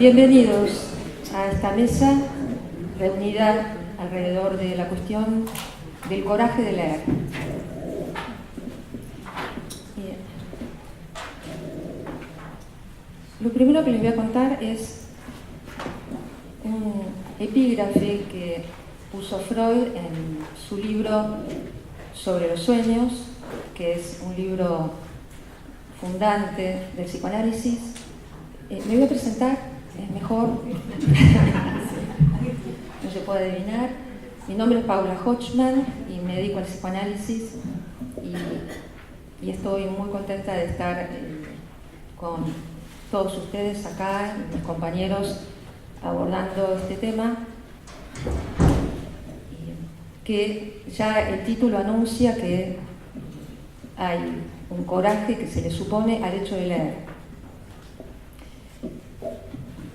Bienvenidos a esta mesa reunida alrededor de la cuestión del coraje de leer. Lo primero que les voy a contar es un epígrafe que puso Freud en su libro sobre los sueños, que es un libro fundante del psicoanálisis. Me voy a presentar, es mejor, no se puede adivinar. Mi nombre es Paula Hochman y me dedico al psicoanálisis y estoy muy contenta de estar con todos ustedes acá, mis compañeros, abordando este tema, que ya el título anuncia que hay un coraje que se le supone al hecho de leer.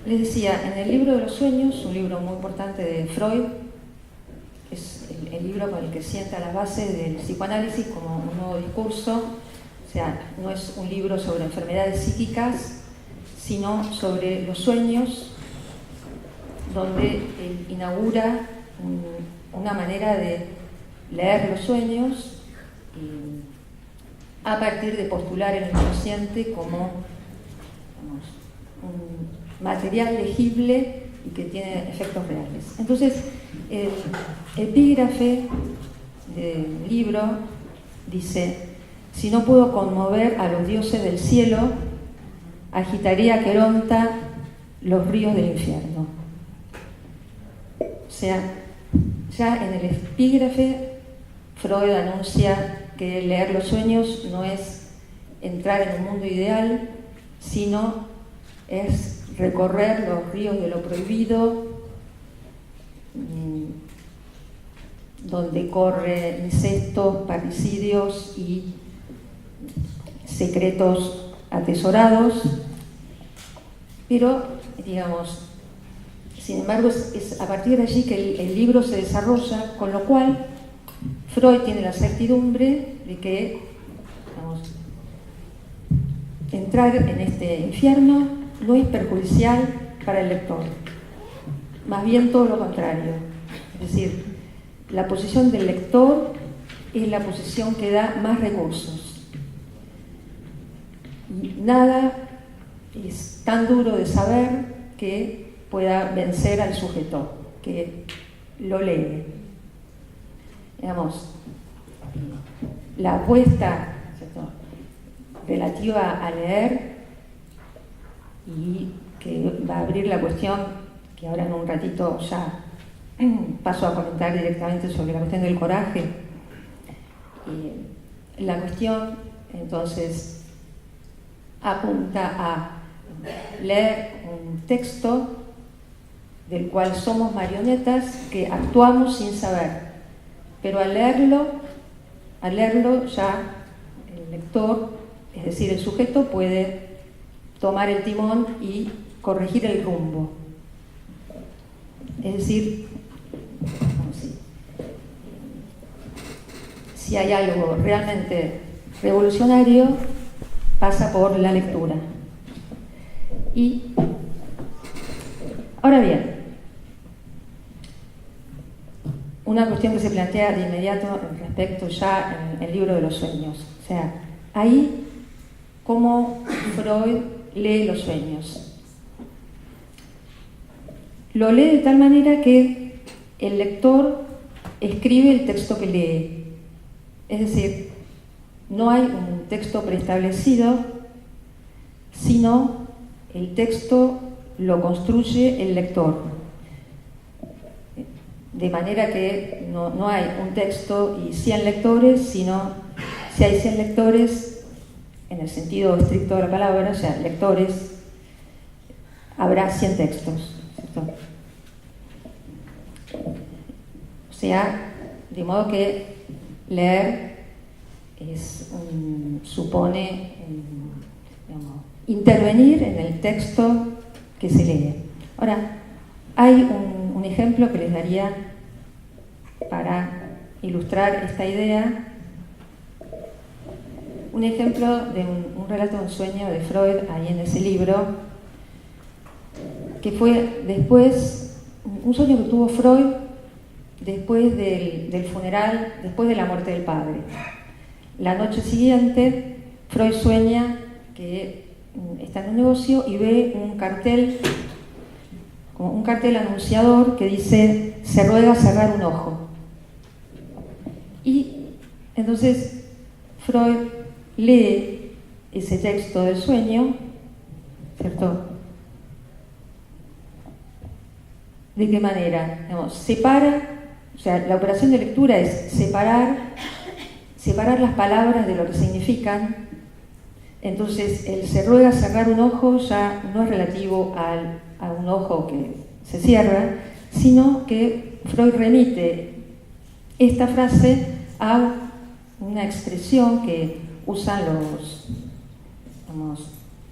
Les decía, en el libro de los sueños, un libro muy importante de Freud, es el libro con el que sienta las bases del psicoanálisis como un nuevo discurso. O sea, no es un libro sobre enfermedades psíquicas, sino sobre los sueños, donde él inaugura una manera de leer los sueños a partir de postular el inconsciente como un material legible y que tiene efectos reales. Entonces, el epígrafe del libro dice: si no puedo conmover a los dioses del cielo, agitaría a Queronta los ríos del infierno. O sea, ya en el epígrafe Freud anuncia que leer los sueños no es entrar en un mundo ideal, sino es recorrer los ríos de lo prohibido, donde corre incestos, parricidios y secretos atesorados. Pero, digamos, sin embargo, es a partir de allí que el libro se desarrolla, con lo cual Freud tiene la certidumbre de que, digamos, entrar en este infierno no es perjudicial para el lector, más bien todo lo contrario. Es decir, la posición del lector es la posición que da más recursos. Y nada es tan duro de saber que pueda vencer al sujeto, que lo lee. Digamos, la apuesta, ¿cierto?, relativa a leer, y que va a abrir la cuestión que ahora en un ratito ya paso a comentar directamente sobre la cuestión del coraje. La cuestión entonces apunta a leer un texto del cual somos marionetas que actuamos sin saber, pero al leerlo ya el lector, es decir, el sujeto, puede tomar el timón y corregir el rumbo. Es decir, si hay algo realmente revolucionario, pasa por la lectura. Y ahora bien, una cuestión que se plantea de inmediato respecto ya en el libro de los sueños. O sea, ahí cómo Freud lee los sueños. Lo lee de tal manera que el lector escribe el texto que lee. Es decir, no hay un texto preestablecido, sino el texto lo construye el lector. De manera que no hay un texto y 100 lectores, sino si hay 100 lectores, en el sentido estricto de la palabra, o sea, lectores, habrá 100 textos, ¿cierto? O sea, de modo que leer supone intervenir en el texto que se lee. Ahora, hay un ejemplo que les daría para ilustrar esta idea. Un ejemplo de un relato de un sueño de Freud, ahí en ese libro, que que fue después, un sueño que tuvo Freud después del funeral, después de la muerte del padre. La noche siguiente, Freud sueña que está en un negocio y ve un cartel, como un cartel anunciador que dice: se ruega cerrar un ojo. Y entonces Freud lee ese texto del sueño, ¿cierto? ¿De qué manera? Digamos, separa, o sea, la operación de lectura es separar las palabras de lo que significan. Entonces, el se ruega cerrar un ojo ya no es relativo a un ojo que se cierra, sino que Freud remite esta frase a una expresión que usan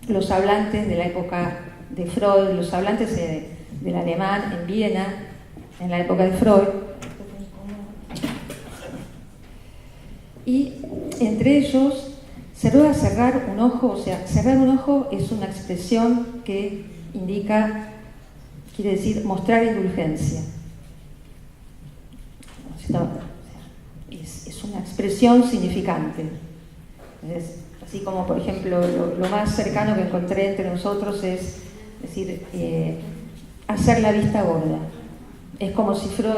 los hablantes de la época de Freud, los hablantes del alemán en Viena, en la época de Freud. Y entre ellos se ruega cerrar un ojo, o sea, cerrar un ojo es una expresión que indica, quiere decir mostrar indulgencia. Es una expresión significante. Entonces, así como, por ejemplo, lo más cercano que encontré entre nosotros es decir, hacer la vista gorda. Es como si Freud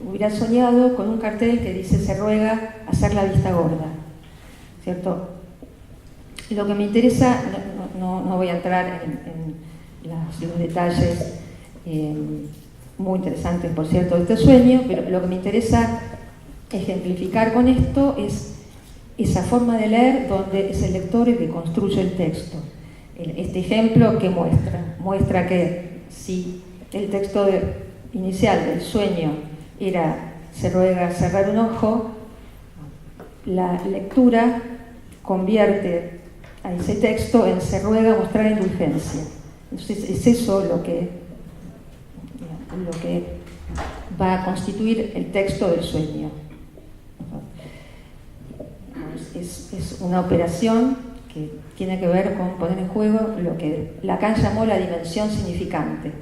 hubiera soñado con un cartel que dice: se ruega hacer la vista gorda, ¿cierto? Lo que me interesa, no voy a entrar en los detalles muy interesantes, por cierto, de este sueño, pero lo que me interesa ejemplificar con esto es esa forma de leer donde es el lector el que construye el texto. Este ejemplo que muestra que si el texto inicial del sueño era se ruega cerrar un ojo, la lectura convierte a ese texto en se ruega mostrar indulgencia. Entonces es eso lo que va a constituir el texto del sueño. Es una operación que tiene que ver con poner en juego lo que Lacan llamó la dimensión significante.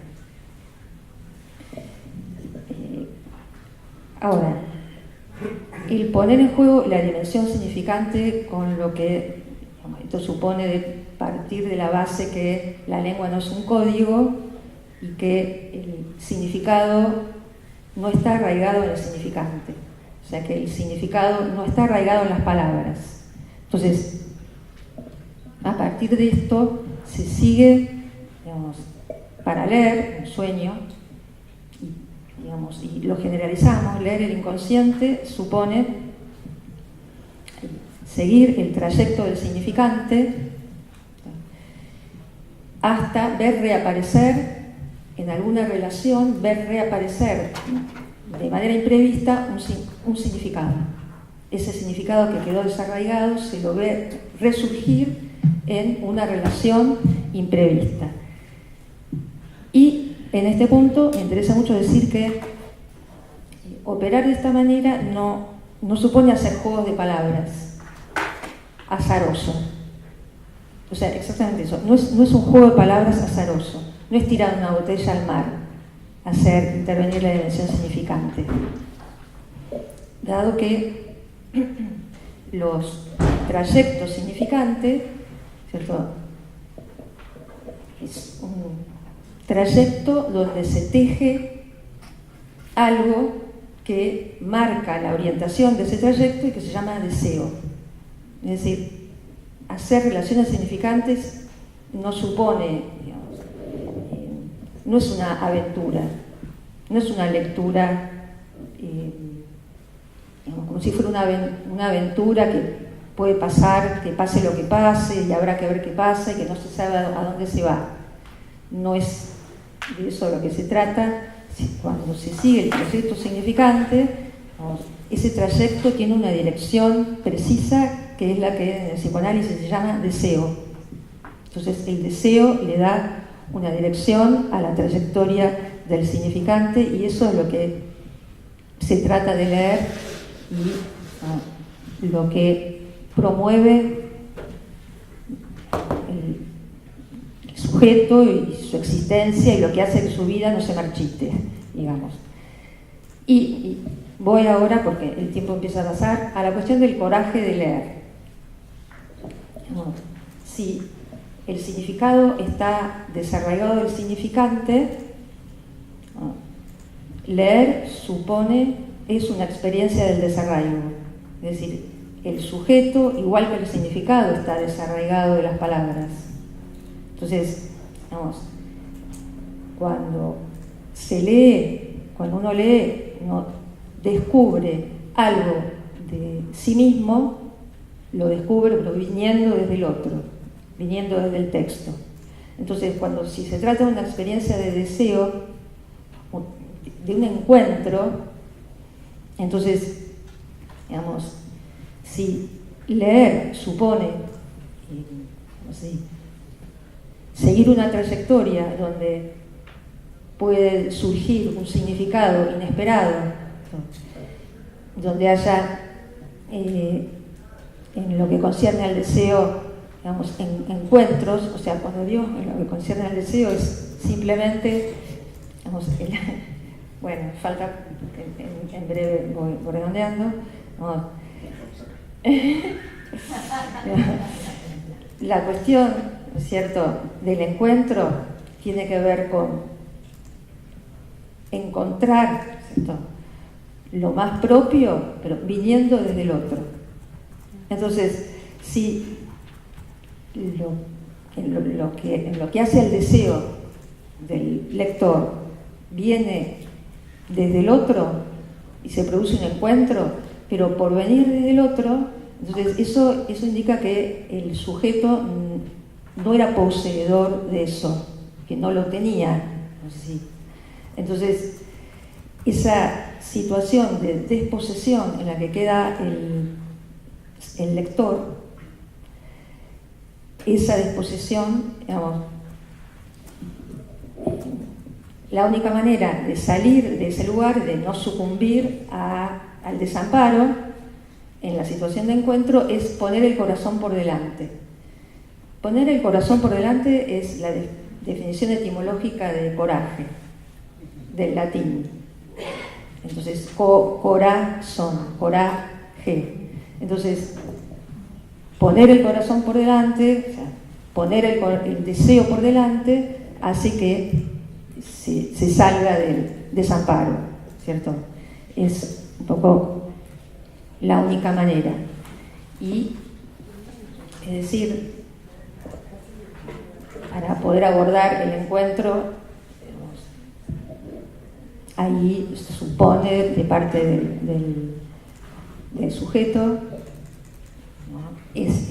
Ahora, el poner en juego la dimensión significante con lo que esto supone de partir de la base que la lengua no es un código y que el significado no está arraigado en el significante. O sea, que el significado no está arraigado en las palabras. Entonces, a partir de esto se sigue, para leer un sueño, y lo generalizamos, leer el inconsciente supone seguir el trayecto del significante hasta ver reaparecer en alguna relación, ver reaparecer de manera imprevista un significado. Ese significado que quedó desarraigado se lo ve resurgir en una relación imprevista. Y en este punto me interesa mucho decir que operar de esta manera no supone hacer juegos de palabras azaroso. O sea, exactamente eso. No es un juego de palabras azaroso. No es tirar una botella al mar, hacer intervenir la dimensión significante. Dado que los trayectos significantes, ¿cierto?, es un trayecto donde se teje algo que marca la orientación de ese trayecto y que se llama deseo. Es decir, hacer relaciones significantes no supone, no es una aventura, no es una lectura como si fuera una aventura que puede pasar, que pase lo que pase y habrá que ver qué pasa y que no se sabe a dónde se va. No es de eso de lo que se trata. Cuando se sigue el trayecto significante, ese trayecto tiene una dirección precisa que es la que en el psicoanálisis se llama deseo. Entonces el deseo le da una dirección a la trayectoria del significante y eso es lo que se trata de leer y lo que promueve su sujeto y su existencia y lo que hace que su vida no se marchite, digamos. Y voy ahora, porque el tiempo empieza a pasar, a la cuestión del coraje de leer. Si el significado está desarraigado del significante, leer es una experiencia del desarraigo. Es decir, el sujeto, igual que el significado, está desarraigado de las palabras. Entonces, cuando uno lee, uno descubre algo de sí mismo, lo descubre, pero viniendo desde el otro, viniendo desde el texto. Entonces, si se trata de una experiencia de deseo, de un encuentro, entonces, si leer supone, seguir una trayectoria donde puede surgir un significado inesperado, donde haya, en lo que concierne al deseo, encuentros, o sea, cuando digo en lo que concierne al deseo es simplemente, bueno, falta, en breve voy redondeando, la cuestión, ¿no es cierto?, del encuentro tiene que ver con encontrar, ¿cierto?, lo más propio, pero viniendo desde el otro. Entonces, si en lo que hace al deseo del lector viene desde el otro y se produce un encuentro, pero por venir desde el otro, entonces eso indica que el sujeto no era poseedor de eso, que no lo tenía. Entonces, esa situación de desposesión en la que queda el lector, esa desposesión, la única manera de salir de ese lugar, de no sucumbir al desamparo en la situación de encuentro, es poner el corazón por delante. Poner el corazón por delante es la definición etimológica de coraje, del latín. Entonces, corazón, coraje. Entonces, poner el corazón por delante, o sea, poner el deseo por delante, hace que se salga del desamparo, ¿cierto? Es un poco la única manera. Y, es decir, para poder abordar el encuentro, ahí se supone de parte del sujeto, ¿no?, es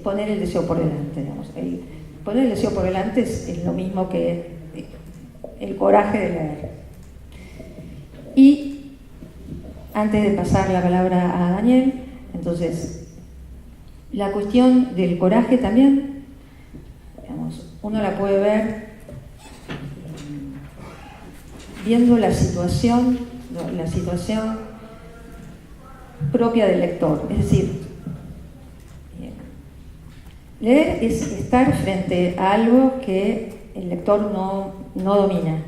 poner el deseo por delante, poner el deseo por delante es lo mismo que el coraje de leer. Y antes de pasar la palabra a Daniel, entonces, la cuestión del coraje también, uno la puede ver viendo la situación propia del lector. Es decir, leer es estar frente a algo que el lector no domina,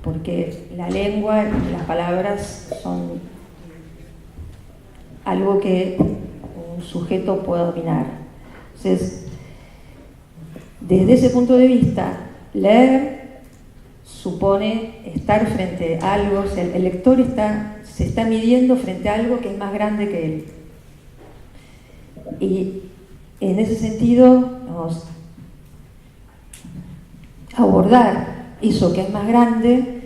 porque la lengua y las palabras son algo que un sujeto puede dominar. Entonces, desde ese punto de vista, leer supone estar frente a algo, o sea, el lector se está midiendo frente a algo que es más grande que él. Y en ese sentido, abordar eso que es más grande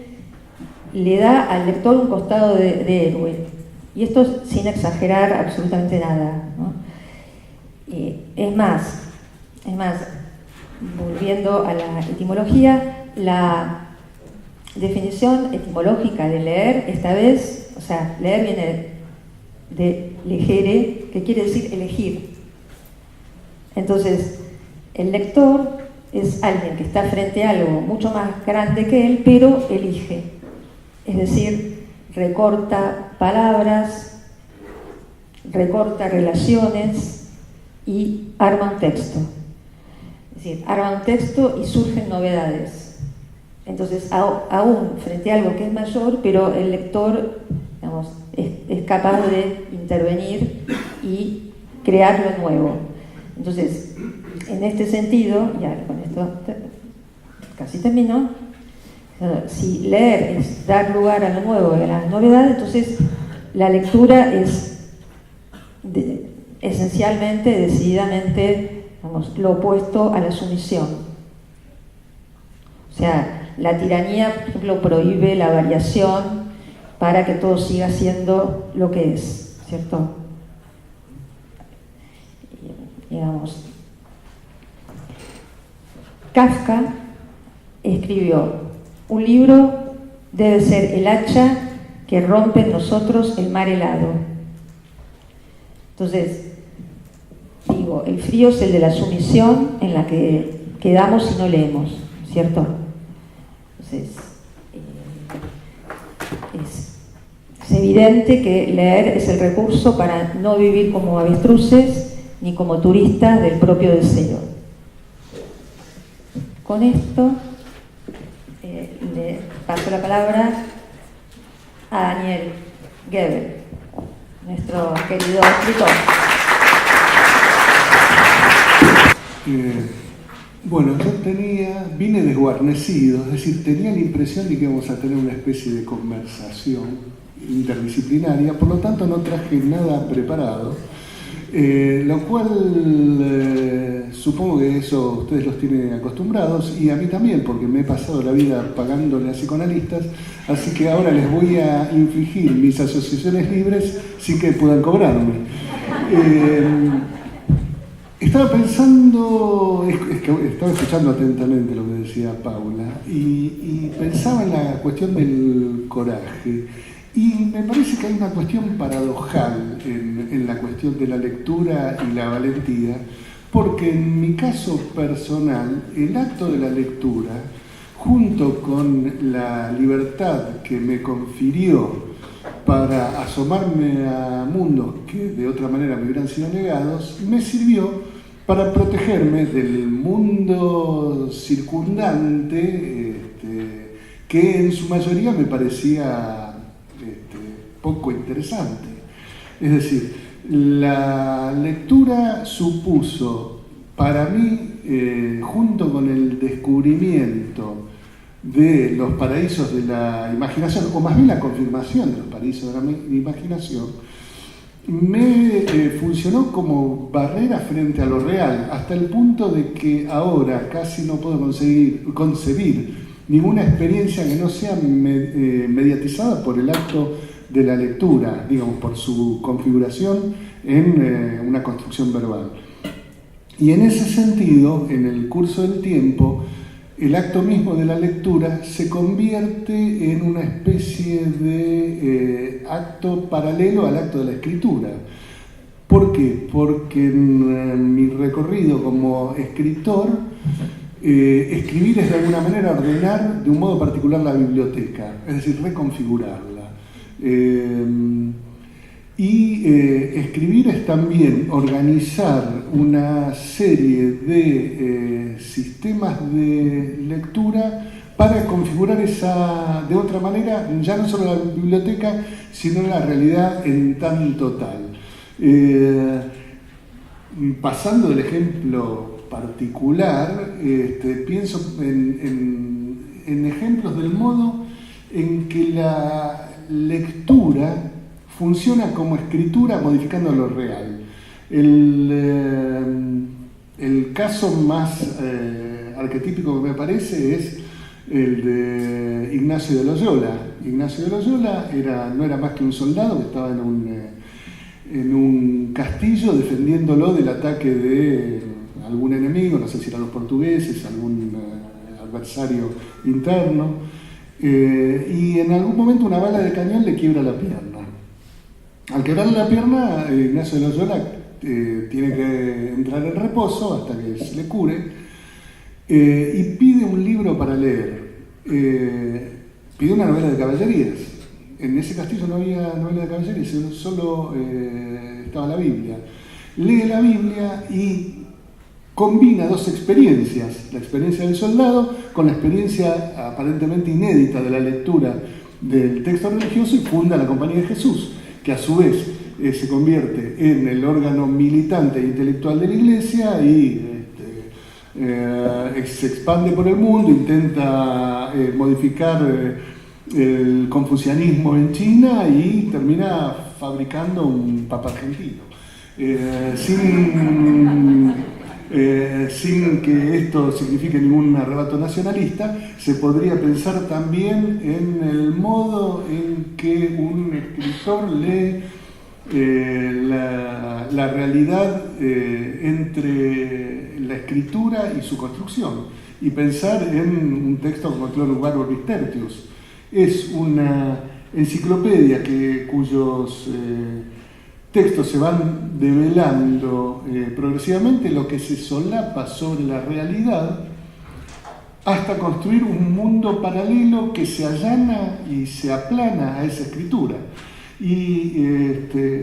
le da al lector un costado de héroe. Y esto sin exagerar absolutamente nada, ¿no? Es más, volviendo a la etimología, la definición etimológica de leer, esta vez, o sea, leer viene de legere, que quiere decir elegir. Entonces, el lector es alguien que está frente a algo mucho más grande que él, pero elige. Es decir, recorta palabras, recorta relaciones y arma un texto. Es decir, arma un texto y surgen novedades. Entonces, aún frente a algo que es mayor, pero el lector, digamos, es capaz de intervenir y crear lo nuevo. Entonces, en este sentido, ya con esto casi termino, si leer es dar lugar a lo nuevo y a la novedad, entonces la lectura es esencialmente, decididamente, digamos, lo opuesto a la sumisión. O sea, la tiranía, por ejemplo, prohíbe la variación para que todo siga siendo lo que es, ¿cierto? Digamos, Kafka escribió: un libro debe ser el hacha que rompe en nosotros el mar helado. Entonces, digo, el frío es el de la sumisión en la que quedamos si no leemos, ¿cierto? Entonces, es evidente que leer es el recurso para no vivir como avestruces ni como turistas del propio deseo. Con esto le paso la palabra a Daniel Goebel, nuestro querido escritor. Bueno, yo vine desguarnecido, es decir, tenía la impresión de que íbamos a tener una especie de conversación interdisciplinaria, por lo tanto no traje nada preparado, lo cual supongo que eso ustedes los tienen acostumbrados, y a mí también, porque me he pasado la vida pagándole a psicoanalistas, así que ahora les voy a infligir mis asociaciones libres sin que puedan cobrarme. Estaba pensando, estaba escuchando atentamente lo que decía Paula, y pensaba en la cuestión del coraje. Y me parece que hay una cuestión paradojal en la cuestión de la lectura y la valentía, porque en mi caso personal, el acto de la lectura, junto con la libertad que me confirió para asomarme a mundos que de otra manera me hubieran sido negados, me sirvió para protegerme del mundo circundante, que en su mayoría me parecía poco interesante. Es decir, la lectura supuso para mí, junto con el descubrimiento de los paraísos de la imaginación, o más bien la confirmación de los paraísos de la imaginación, me funcionó como barrera frente a lo real, hasta el punto de que ahora casi no puedo concebir ninguna experiencia que no sea mediatizada por el acto de la lectura, digamos, por su configuración en una construcción verbal. Y en ese sentido, en el curso del tiempo, el acto mismo de la lectura se convierte en una especie de acto paralelo al acto de la escritura. ¿Por qué? Porque en mi recorrido como escritor, escribir es de alguna manera ordenar de un modo particular la biblioteca, es decir, reconfigurarla. Escribir es también organizar una serie de sistemas de lectura para configurar de otra manera, ya no solo la biblioteca, sino la realidad en tanto tal. Pasando del ejemplo particular, pienso en ejemplos del modo en que la lectura funciona como escritura modificando lo real. El caso más arquetípico que me parece es el de Ignacio de Loyola. Ignacio de Loyola no era más que un soldado que estaba en un castillo defendiéndolo del ataque de algún enemigo, no sé si eran los portugueses, algún adversario interno, y en algún momento una bala de cañón le quiebra la pierna. Al quebrarle la pierna, Ignacio de Loyola tiene que entrar en reposo hasta que se le cure, y pide un libro para leer. Pide una novela de caballerías. En ese castillo no había novela de caballerías, solo estaba la Biblia. Lee la Biblia y combina dos experiencias, la experiencia del soldado con la experiencia aparentemente inédita de la lectura del texto religioso y funda la Compañía de Jesús, que a su vez se convierte en el órgano militante e intelectual de la Iglesia y se expande por el mundo, intenta modificar el confucianismo en China y termina fabricando un papa argentino. Sin que esto signifique ningún arrebato nacionalista, se podría pensar también en el modo en que un escritor lee la realidad entre la escritura y su construcción, y pensar en un texto como Cronus Orbis Tertius. Es una enciclopedia cuyos textos se van develando progresivamente lo que se solapa sobre la realidad hasta construir un mundo paralelo que se allana y se aplana a esa escritura. Y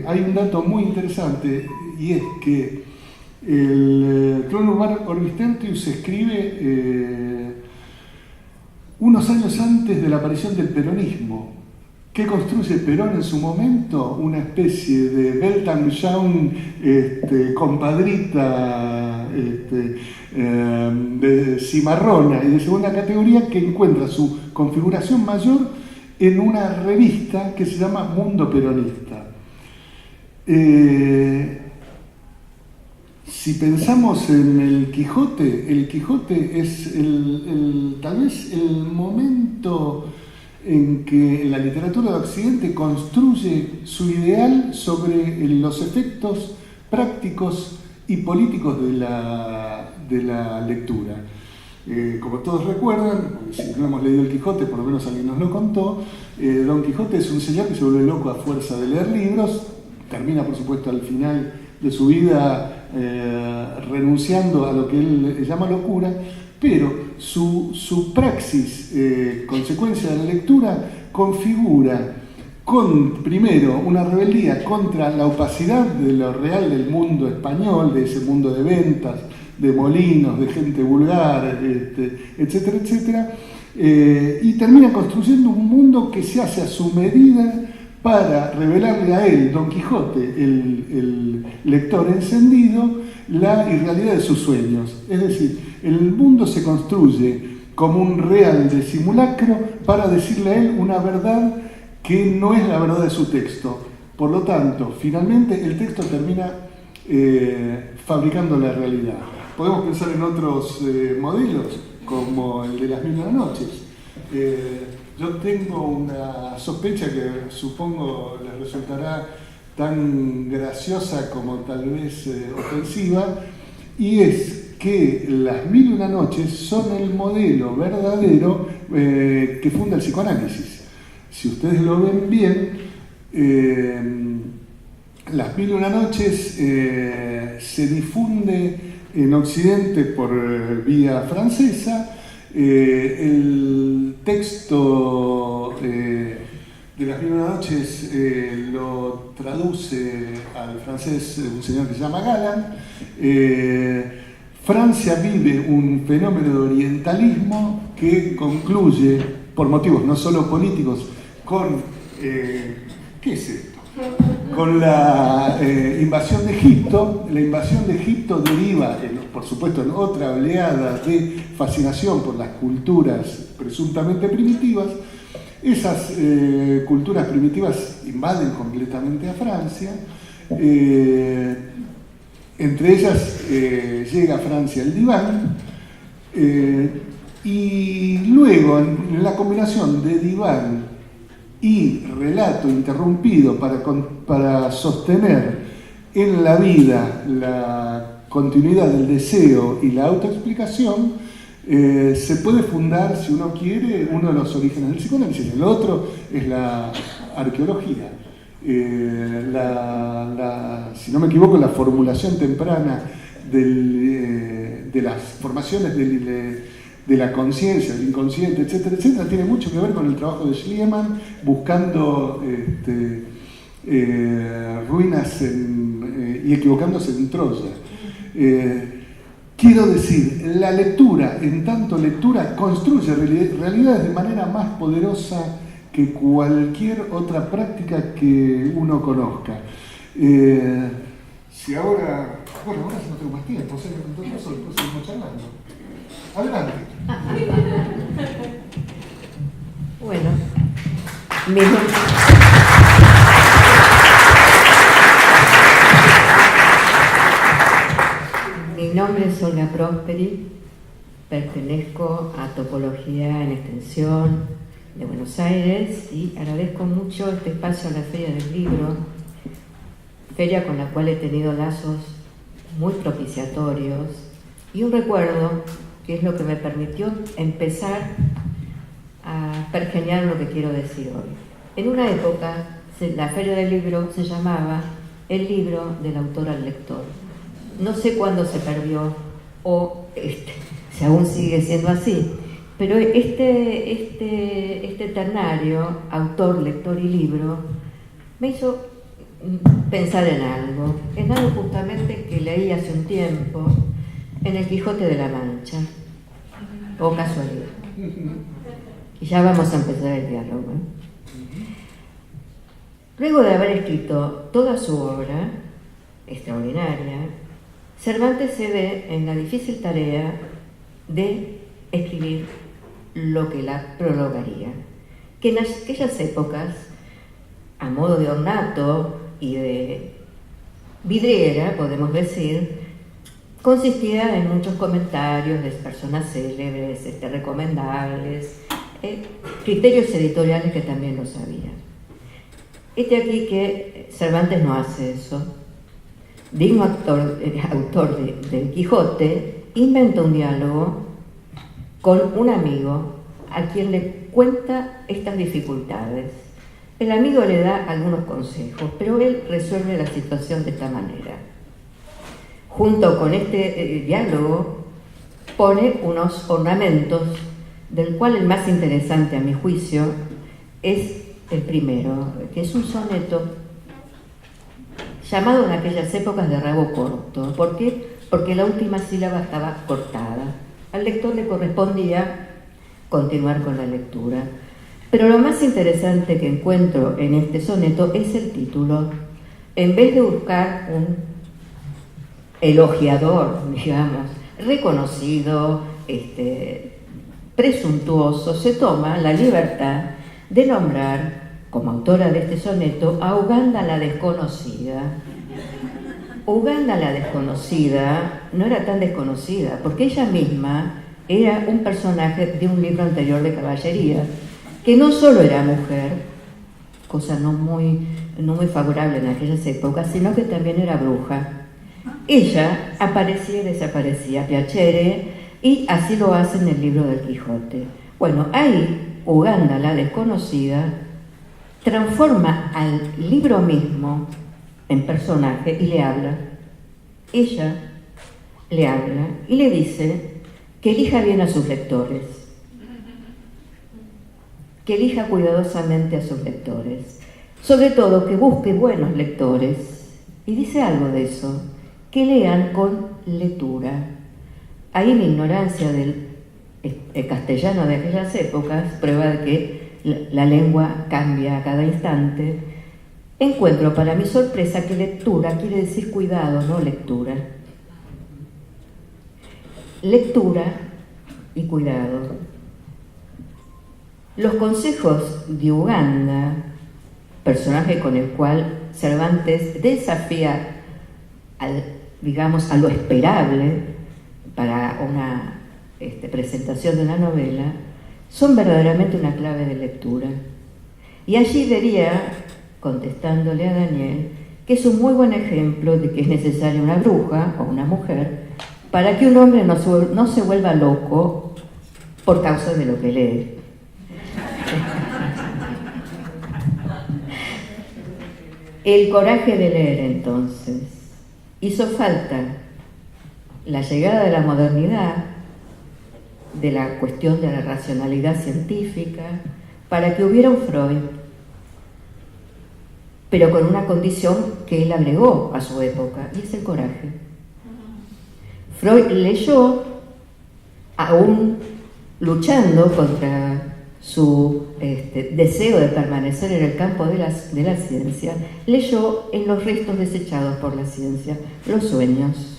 hay un dato muy interesante, y es que el Cronus Orbis Tertius se escribe unos años antes de la aparición del peronismo. ¿Qué construye Perón en su momento? Una especie de Weltanschauung compadrita de cimarrona y de segunda categoría, que encuentra su configuración mayor en una revista que se llama Mundo Peronista. Si pensamos en el Quijote es tal vez el momento en que la literatura de Occidente construye su ideal sobre los efectos prácticos y políticos de la lectura. Como todos recuerdan, porque si no hemos leído el Quijote, por lo menos alguien nos lo contó, Don Quijote es un señor que se vuelve loco a fuerza de leer libros, termina por supuesto al final de su vida renunciando a lo que él llama locura, pero su praxis, consecuencia de la lectura, configura primero una rebeldía contra la opacidad de lo real del mundo español, de ese mundo de ventas, de molinos, de gente vulgar, etcétera, etcétera, y termina construyendo un mundo que se hace a su medida para revelarle a él, Don Quijote, el lector encendido, la irrealidad de sus sueños. Es decir, el mundo se construye como un real de simulacro para decirle a él una verdad que no es la verdad de su texto. Por lo tanto, finalmente el texto termina fabricando la realidad. Podemos pensar en otros modelos, como el de Las Mil y una Noches. Yo tengo una sospecha que supongo les resultará tan graciosa como tal vez ofensiva, y es que Las Mil y una Noches son el modelo verdadero que funda el psicoanálisis. Si ustedes lo ven bien, Las Mil y una Noches se difunde en Occidente por vía francesa. El texto de Las Mil y una Noches lo traduce al francés un señor que se llama Galland. Francia vive un fenómeno de orientalismo que concluye, por motivos no solo políticos, con ¿qué es esto? Con la invasión de Egipto. La invasión de Egipto deriva, por supuesto, en otra oleada de fascinación por las culturas presuntamente primitivas. Esas culturas primitivas invaden completamente a Francia. Entre ellas llega a Francia el diván, y luego en la combinación de diván y relato interrumpido para sostener en la vida la continuidad del deseo y la autoexplicación, se puede fundar, si uno quiere, uno de los orígenes del psicoanálisis. El otro es la arqueología. Si no me equivoco, la formulación temprana de las formaciones de la conciencia, del inconsciente, etcétera, etcétera, tiene mucho que ver con el trabajo de Schliemann, buscando ruinas y equivocándose en Troya. Quiero decir, la lectura, en tanto lectura, construye realidades de manera más poderosa que cualquier otra práctica que uno conozca. Si ahora, bueno, ahora no tengo más tiempo, o sea, en todo caso después seguimos charlando. Adelante. Bueno, mi nombre es Olga Prosperi, pertenezco a Topología en Extensión de Buenos Aires y agradezco mucho este espacio a la Feria del Libro, feria con la cual he tenido lazos muy propiciatorios y un recuerdo que es lo que me permitió empezar a pergeñar lo que quiero decir hoy. En una época, la Feria del Libro se llamaba El libro del autor al lector. No sé cuándo se perdió o si aún sigue siendo así, pero este ternario, autor, lector y libro, me hizo pensar en algo justamente que leí hace un tiempo en El Quijote de la Mancha, o casualidad. Y ya vamos a empezar el diálogo. Luego de haber escrito toda su obra extraordinaria, Cervantes se ve en la difícil tarea de escribir lo que la prologaría, que en aquellas épocas, a modo de ornato y de vidriera, podemos decir, consistía en muchos comentarios de personas célebres, recomendables, criterios editoriales que también lo sabían. Aquí que Cervantes no hace eso. Digno autor del Quijote, inventa un diálogo con un amigo a quien le cuenta estas dificultades. El amigo le da algunos consejos, pero él resuelve la situación de esta manera. Junto con este diálogo pone unos ornamentos, del cual el más interesante a mi juicio es el primero, que es un soneto llamado en aquellas épocas de rabo corto. ¿Por qué? Porque la última sílaba estaba cortada. Al lector le correspondía continuar con la lectura. Pero lo más interesante que encuentro en este soneto es el título. En vez de buscar un elogiador, digamos, reconocido, presuntuoso, se toma la libertad de nombrar como autora de este soneto a Uganda la Desconocida. Uganda la Desconocida no era tan desconocida, porque ella misma era un personaje de un libro anterior de caballería, que no solo era mujer, cosa no muy favorable en aquellas épocas, sino que también era bruja. Ella aparecía y desaparecía, piacere, y así lo hace en el libro del Quijote. Bueno, ahí Uganda la Desconocida transforma al libro mismo en personaje y le habla. Ella le habla y le dice que elija bien a sus lectores, que elija cuidadosamente a sus lectores, sobre todo que busque buenos lectores, y dice algo de eso, que lean con lectura. Ahí mi ignorancia del castellano de aquellas épocas, prueba de que la lengua cambia a cada instante, encuentro para mi sorpresa que lectura quiere decir cuidado, no lectura. Lectura y cuidado. Los consejos de Uganda, personaje con el cual Cervantes desafía a lo esperable para una presentación de una novela, son verdaderamente una clave de lectura. Y allí vería, contestándole a Daniel, que es un muy buen ejemplo de que es necesaria una bruja o una mujer para que un hombre no se vuelva loco por causa de lo que lee. El coraje de leer, entonces. Hizo falta la llegada de la modernidad, de la cuestión de la racionalidad científica, para que hubiera un Freud, pero con una condición que él agregó a su época, y es el coraje. Freud leyó, aún luchando contra su deseo de permanecer en el campo de la ciencia, leyó en los restos desechados por la ciencia los sueños.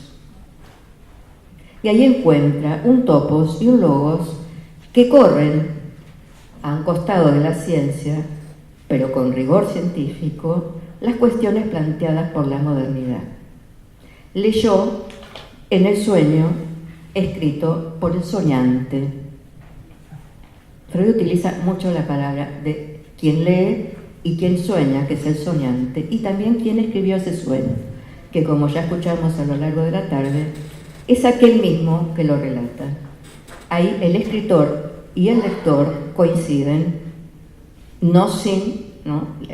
Y ahí encuentra un topos y un logos que corren a un costado de la ciencia, pero con rigor científico, las cuestiones planteadas por la modernidad. Leyó en el sueño escrito por el soñante. Freud utiliza mucho la palabra de quien lee y quien sueña, que es el soñante, y también quien escribió ese sueño, que como ya escuchamos a lo largo de la tarde, es aquel mismo que lo relata. Ahí el escritor y el lector coinciden, no sin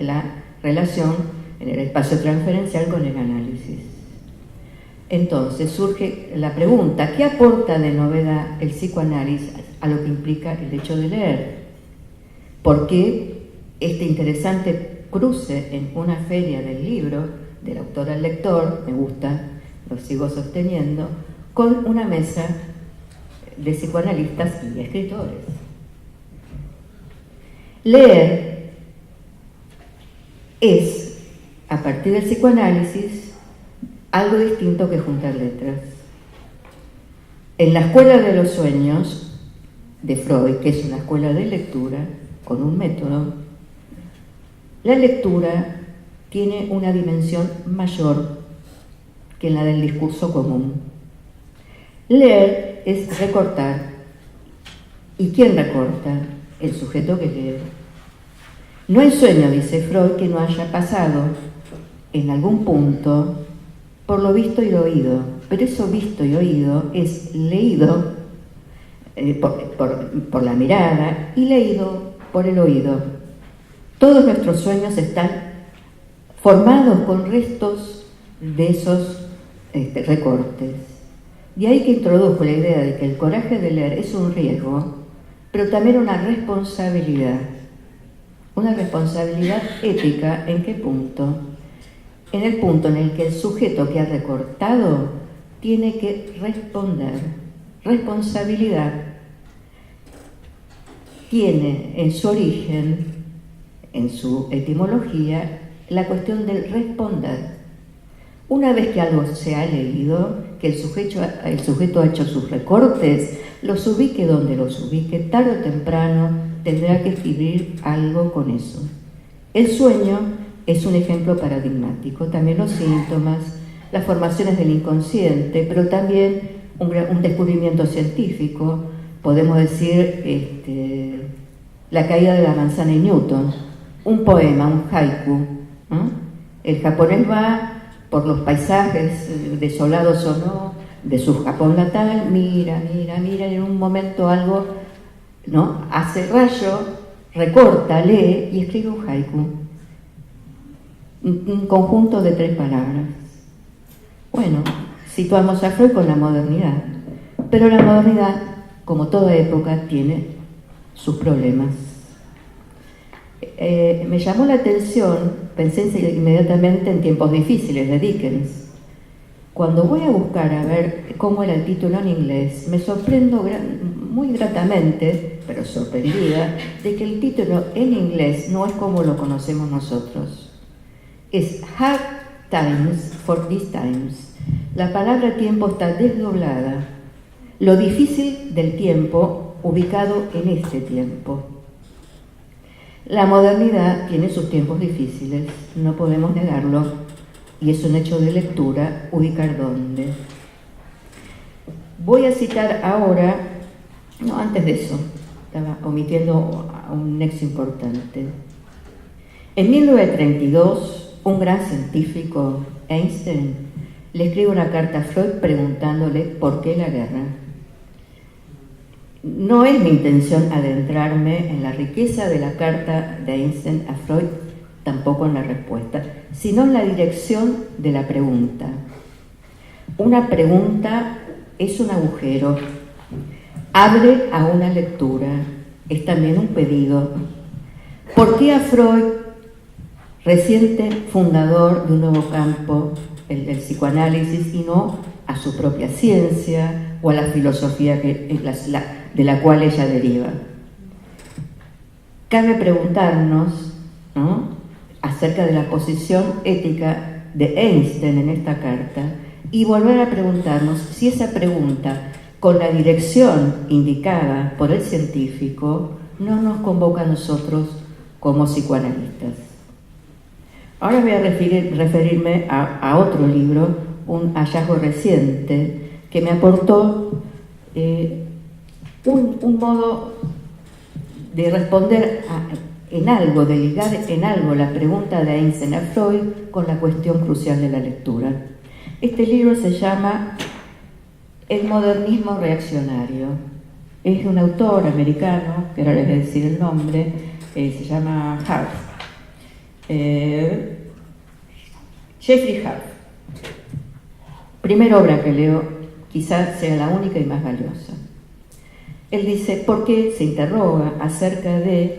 la relación en el espacio transferencial con el análisis. Entonces surge la pregunta, ¿qué aporta de novedad el psicoanálisis a lo que implica el hecho de leer? ¿Por qué este interesante cruce en una feria del libro, del autor al lector, me gusta, lo sigo sosteniendo, con una mesa de psicoanalistas y escritores? Leer es, a partir del psicoanálisis, algo distinto que juntar letras. En la escuela de los sueños de Freud, que es una escuela de lectura con un método, la lectura tiene una dimensión mayor que la del discurso común. Leer es recortar. ¿Y quién recorta? El sujeto que lee. No hay sueño, dice Freud, que no haya pasado en algún punto por lo visto y lo oído, pero eso visto y oído es leído por la mirada y leído por el oído. Todos nuestros sueños están formados con restos de esos recortes. De ahí que introdujo la idea de que el coraje de leer es un riesgo, pero también una responsabilidad. Una responsabilidad ética, ¿en qué punto? En el punto en el que el sujeto que ha recortado tiene que responder. Responsabilidad tiene en su origen, en su etimología, la cuestión del responder. Una vez que algo se ha leído, que el sujeto ha hecho sus recortes, los ubique donde los ubique, tarde o temprano tendrá que escribir algo con eso. El sueño es un ejemplo paradigmático, también los síntomas, las formaciones del inconsciente, pero también un descubrimiento científico, podemos decir la caída de la manzana de Newton, un poema, un haiku, ¿no? El japonés va por los paisajes desolados o no, de su Japón natal, mira, y en un momento algo, ¿no? Hace rayo, recorta, lee y escribe un haiku. Un conjunto de 3 palabras. Bueno, situamos a Freud con la modernidad, pero la modernidad, como toda época, tiene sus problemas. Me llamó la atención, pensé inmediatamente en Tiempos difíciles de Dickens. Cuando voy a buscar a ver cómo era el título en inglés, me sorprendo muy gratamente, pero sorprendida, de que el título en inglés no es como lo conocemos nosotros. Es Hard Times for These Times. La palabra tiempo está desdoblada. Lo difícil del tiempo ubicado en este tiempo. La modernidad tiene sus tiempos difíciles, no podemos negarlo, y es un hecho de lectura ubicar dónde. Voy a citar ahora, no, antes de eso, estaba omitiendo un nexo importante. En 1932, un gran científico, Einstein, le escribe una carta a Freud preguntándole por qué la guerra. No es mi intención adentrarme en la riqueza de la carta de Einstein a Freud, tampoco en la respuesta, sino en la dirección de la pregunta. Una pregunta es un agujero, abre a una lectura, es también un pedido. ¿Por qué a Freud, reciente fundador de un nuevo campo, el del psicoanálisis, y no a su propia ciencia o a la filosofía de la cual ella deriva. Cabe preguntarnos, ¿no?, acerca de la posición ética de Einstein en esta carta y volver a preguntarnos si esa pregunta, con la dirección indicada por el científico, no nos convoca a nosotros como psicoanalistas. Ahora voy a referirme a otro libro, un hallazgo reciente, que me aportó un modo de responder en algo, de ligar en algo la pregunta de Einstein a Freud con la cuestión crucial de la lectura. Este libro se llama El modernismo reaccionario. Es de un autor americano, que ahora les voy a decir el nombre, se llama Harf. Jeffrey Harf. Primera obra que leo, quizás sea la única y más valiosa. Él dice, ¿por qué se interroga acerca de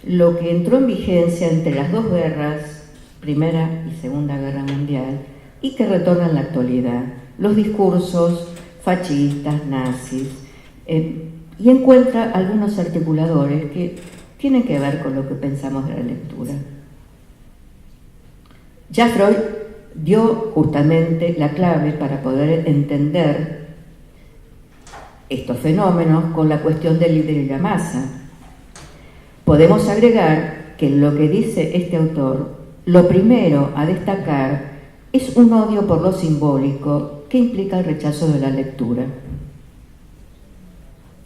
lo que entró en vigencia entre las dos guerras, Primera y Segunda Guerra Mundial, y que retorna en la actualidad? Los discursos fascistas, nazis, y encuentra algunos articuladores que tienen que ver con lo que pensamos de la lectura. Ya Freud dio justamente la clave para poder entender estos fenómenos con la cuestión del líder y la masa. Podemos agregar que lo que dice este autor, lo primero a destacar es un odio por lo simbólico que implica el rechazo de la lectura.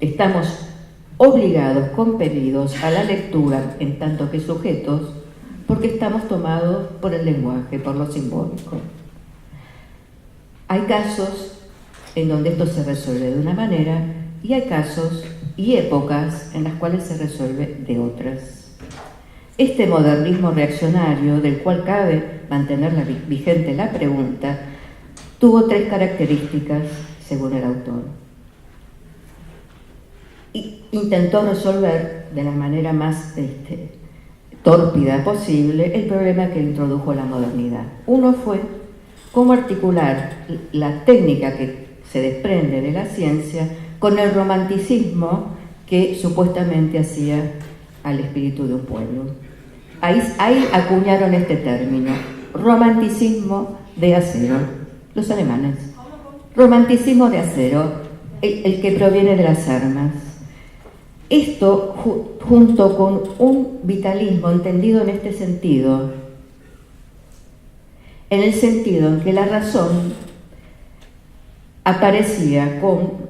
Estamos obligados, compelidos a la lectura en tanto que sujetos, porque estamos tomados por el lenguaje, por lo simbólico. Hay casos en donde esto se resuelve de una manera y hay casos y épocas en las cuales se resuelve de otras. Este modernismo reaccionario, del cual cabe mantener vigente la pregunta, tuvo tres características según el autor. Y intentó resolver de la manera más tórpida posible el problema que introdujo la modernidad. Uno fue cómo articular la técnica que se desprende de la ciencia con el romanticismo que supuestamente hacía al espíritu de un pueblo. Ahí acuñaron este término, romanticismo de acero, los alemanes. Romanticismo de acero, el que proviene de las armas. Esto, junto con un vitalismo entendido en este sentido, en el sentido en que la razón aparecía con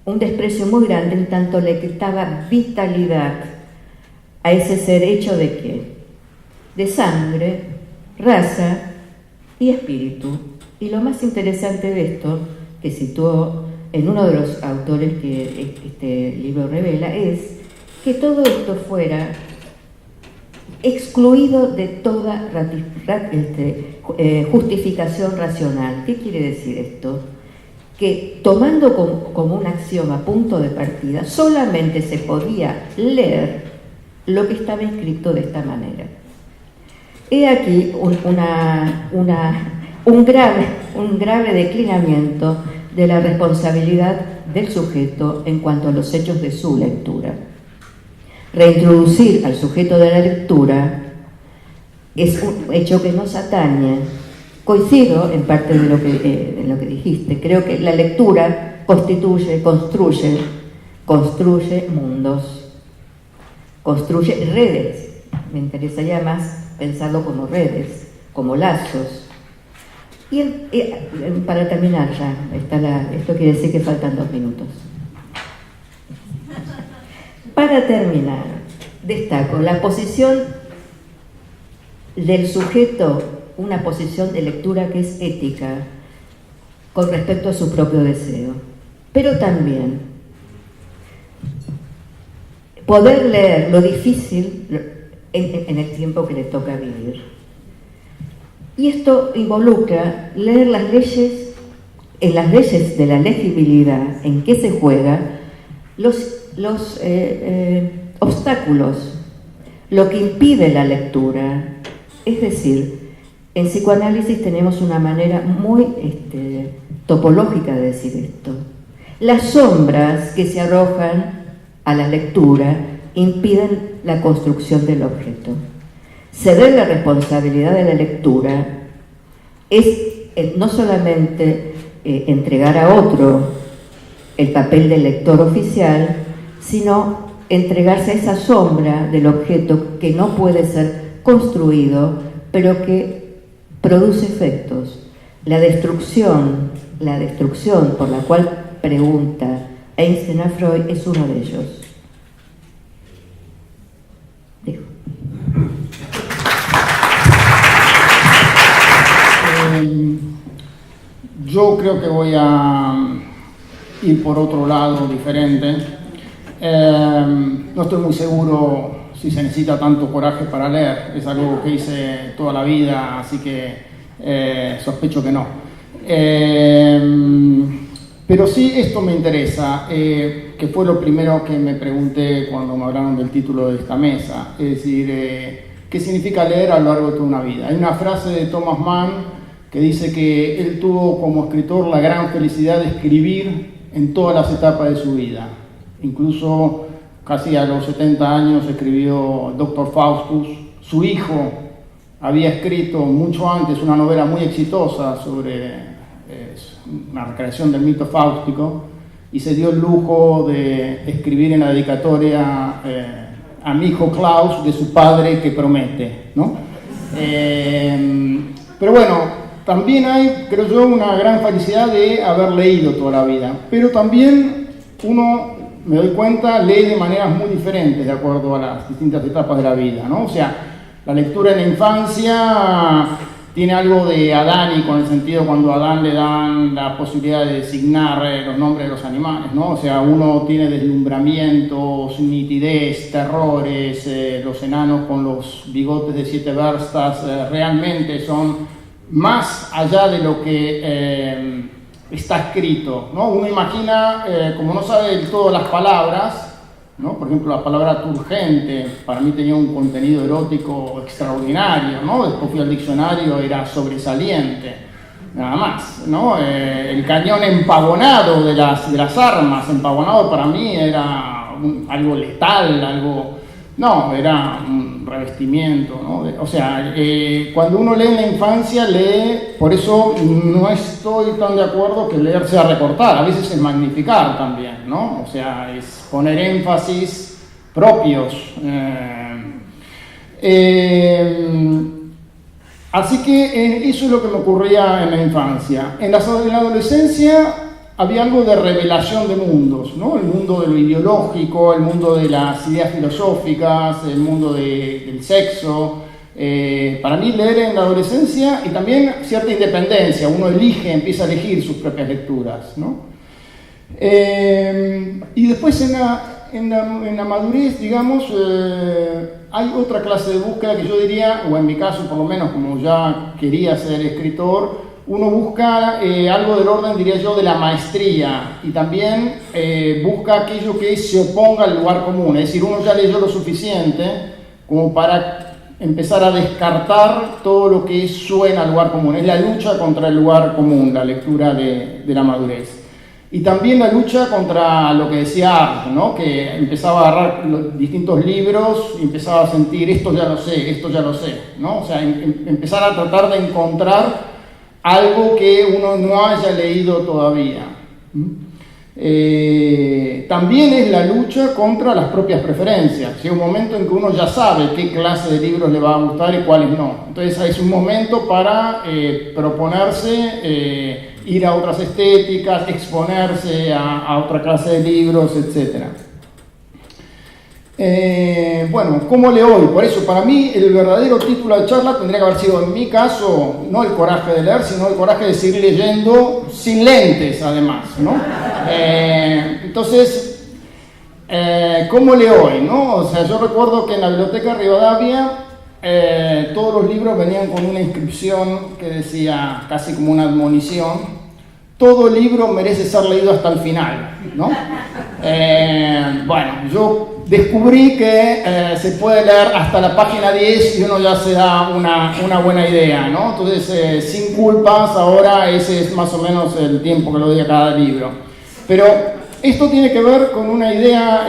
un desprecio muy grande en tanto le quitaba vitalidad a ese ser hecho de qué? De sangre, raza y espíritu. Y lo más interesante de esto, que situó en uno de los autores que este libro revela, es que todo esto fuera excluido de toda justificación racional. ¿Qué quiere decir esto? Que tomando como un axioma, punto de partida, solamente se podía leer lo que estaba escrito de esta manera. He aquí un grave declinamiento de la responsabilidad del sujeto en cuanto a los hechos de su lectura. Reintroducir al sujeto de la lectura es un hecho que nos atañe. Coincido en parte de lo que dijiste. Creo que la lectura construye mundos, construye redes. Me interesaría más pensarlo como redes, como lazos. Y para terminar ya, esto quiere decir que faltan 2 minutos. Para terminar, destaco la posición del sujeto, una posición de lectura que es ética con respecto a su propio deseo, pero también poder leer lo difícil en el tiempo que le toca vivir. Y esto involucra leer las leyes, en las leyes de la legibilidad, en que se juega, los obstáculos, lo que impide la lectura. Es decir, en psicoanálisis tenemos una manera muy topológica de decir esto. Las sombras que se arrojan a la lectura impiden la construcción del objeto. Ceder la responsabilidad de la lectura es no solamente entregar a otro el papel del lector oficial, sino entregarse a esa sombra del objeto que no puede ser construido, pero que produce efectos. La destrucción por la cual pregunta Einstein a Freud es uno de ellos. Dijo. Yo creo que voy a ir por otro lado diferente. No estoy muy seguro si se necesita tanto coraje para leer. Es algo que hice toda la vida, así que sospecho que no. Pero sí, esto me interesa, que fue lo primero que me pregunté cuando me hablaron del título de esta mesa. Es decir, ¿qué significa leer a lo largo de toda una vida? Hay una frase de Thomas Mann que dice que él tuvo como escritor la gran felicidad de escribir en todas las etapas de su vida. Incluso casi a los 70 años escribió Dr. Faustus. Su hijo había escrito mucho antes una novela muy exitosa sobre una recreación del mito fáustico y se dio el lujo de escribir en la dedicatoria a mi hijo Klaus de su padre que promete, ¿no? Pero bueno, también hay, creo yo, una gran felicidad de haber leído toda la vida, pero también uno, me doy cuenta, lee de maneras muy diferentes de acuerdo a las distintas etapas de la vida, ¿no? O sea, la lectura en la infancia tiene algo de adánico, en el sentido cuando a Adán le dan la posibilidad de designar los nombres de los animales, ¿no? O sea, uno tiene deslumbramientos, nitidez, terrores, los enanos con los bigotes de 7 verstas realmente son más allá de lo que está escrito, ¿no? Uno imagina, como no sabe del todo las palabras, ¿no? Por ejemplo, la palabra turgente para mí tenía un contenido erótico extraordinario, ¿no? Después fui al diccionario, era sobresaliente, nada más, ¿no? El cañón empavonado de las armas, empavonado para mí era algo letal, algo... No, era un revestimiento, ¿no? O sea, cuando uno lee en la infancia, lee, por eso no estoy tan de acuerdo que leer sea recortar, a veces es magnificar también, ¿no? O sea, es poner énfasis propios. Así que eso es lo que me ocurría en la infancia. En la adolescencia había algo de revelación de mundos, ¿no? El mundo de lo ideológico, el mundo de las ideas filosóficas, el mundo del sexo. Para mí leer en la adolescencia y también cierta independencia, uno empieza a elegir sus propias lecturas, ¿no? Y después en la madurez, digamos, hay otra clase de búsqueda que yo diría, o en mi caso por lo menos, como ya quería ser escritor, uno busca algo del orden, diría yo, de la maestría y también busca aquello que se oponga al lugar común, es decir, uno ya leyó lo suficiente como para empezar a descartar todo lo que suena al lugar común. Es la lucha contra el lugar común, la lectura de la madurez. Y también la lucha contra lo que decía Art, ¿no? Que empezaba a agarrar los distintos libros y empezaba a sentir esto ya lo sé, ¿no? O sea, empezar a tratar de encontrar algo que uno no haya leído todavía. También es la lucha contra las propias preferencias. Llega un momento en que uno ya sabe qué clase de libros le va a gustar y cuáles no. Entonces es un momento para proponerse ir a otras estéticas, exponerse a otra clase de libros, etc. Bueno, ¿cómo leo hoy? Por eso, para mí, el verdadero título de charla tendría que haber sido, en mi caso, no el coraje de leer, sino el coraje de seguir leyendo sin lentes, además, ¿no? Entonces, ¿cómo leo hoy, no? O sea, yo recuerdo que en la biblioteca Rivadavia todos los libros venían con una inscripción que decía, casi como una admonición: todo libro merece ser leído hasta el final, ¿no? Bueno, yo descubrí que se puede leer hasta la página 10 y uno ya se da una buena idea, ¿no? Entonces, sin culpas, ahora ese es más o menos el tiempo que lo doy a cada libro. Pero esto tiene que ver con una idea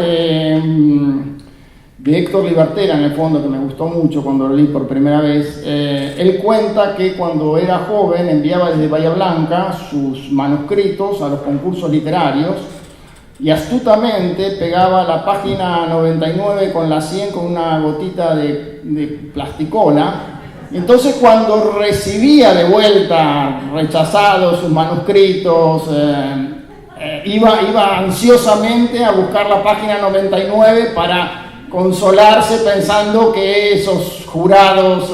de Héctor Libertera, en el fondo, que me gustó mucho cuando lo leí por primera vez. Él cuenta que cuando era joven enviaba desde Bahía Blanca sus manuscritos a los concursos literarios y astutamente pegaba la página 99 con la 100 con una gotita de plasticola. Entonces, cuando recibía de vuelta rechazados sus manuscritos, iba ansiosamente a buscar la página 99 para consolarse pensando que esos jurados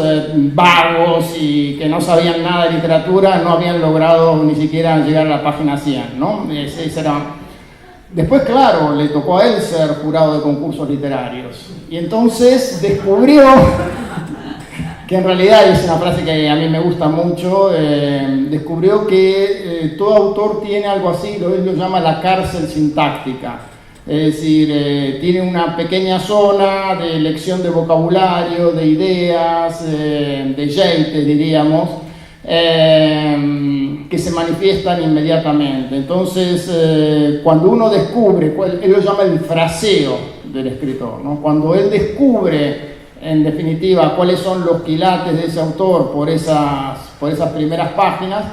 vagos y que no sabían nada de literatura no habían logrado ni siquiera llegar a la página 100, ¿no? Ese era... Después, claro, le tocó a él ser jurado de concursos literarios y entonces descubrió que en realidad, es una frase que a mí me gusta mucho, descubrió que todo autor tiene algo así, él lo llama la cárcel sintáctica. Es decir, tiene una pequeña zona de elección de vocabulario, de ideas, de jeite, diríamos, que se manifiestan inmediatamente. Entonces, cuando uno descubre, él lo llama el fraseo del escritor, ¿no? Cuando él descubre, en definitiva, cuáles son los quilates de ese autor por esas primeras páginas,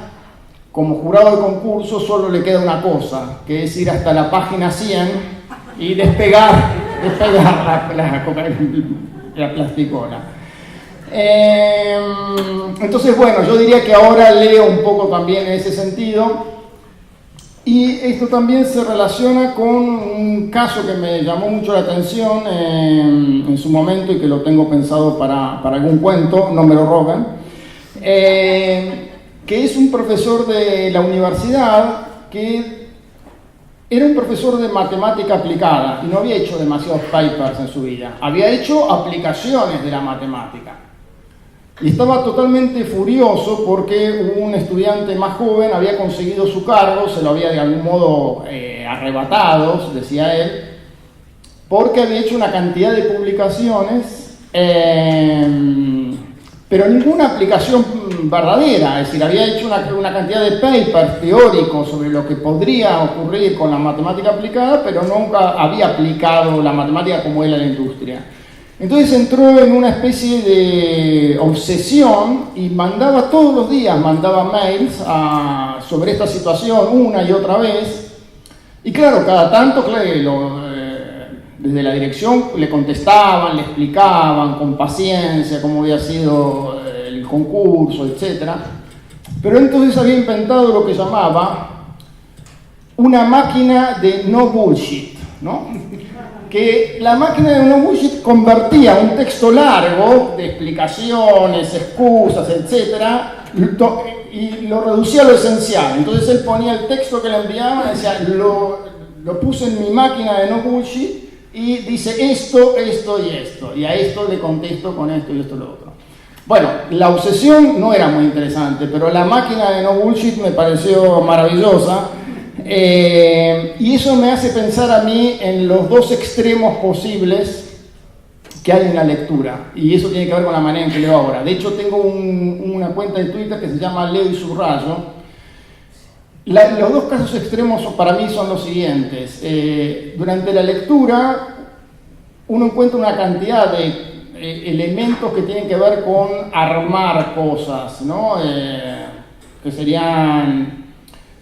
como jurado de concurso solo le queda una cosa, que es ir hasta la página 100 y despegar la plasticola. Entonces, bueno, yo diría que ahora leo un poco también en ese sentido, y esto también se relaciona con un caso que me llamó mucho la atención en su momento y que lo tengo pensado para algún cuento, no me lo roban, que es un profesor de la universidad que era un profesor de matemática aplicada y no había hecho demasiados papers en su vida, había hecho aplicaciones de la matemática. Y estaba totalmente furioso porque un estudiante más joven había conseguido su cargo, se lo había de algún modo arrebatado, decía él, porque había hecho una cantidad de publicaciones, pero ninguna aplicación verdadera, es decir, había hecho una cantidad de papers teóricos sobre lo que podría ocurrir con la matemática aplicada, pero nunca había aplicado la matemática como él a la industria. Entonces entró en una especie de obsesión y mandaba todos los días, mandaba mails sobre esta situación una y otra vez. Y claro, cada tanto, desde la dirección le contestaban, le explicaban con paciencia cómo había sido el concurso, etc. Pero entonces había inventado lo que llamaba una máquina de no bullshit, ¿no? Que la máquina de no bullshit convertía un texto largo de explicaciones, excusas, etcétera, y lo reducía a lo esencial. Entonces él ponía el texto que le enviaban, decía, lo puse en mi máquina de no bullshit y dice esto, esto y esto, y a esto le contesto con esto y esto y lo otro. Bueno, la obsesión no era muy interesante, pero la máquina de no bullshit me pareció maravillosa. Y eso me hace pensar a mí en los dos extremos posibles que hay en la lectura, y eso tiene que ver con la manera en que leo ahora. De hecho, tengo una cuenta de Twitter que se llama Leo y Subrayo. Los dos casos extremos para mí son los siguientes. Durante la lectura uno encuentra una cantidad de elementos que tienen que ver con armar cosas, ¿no? Que serían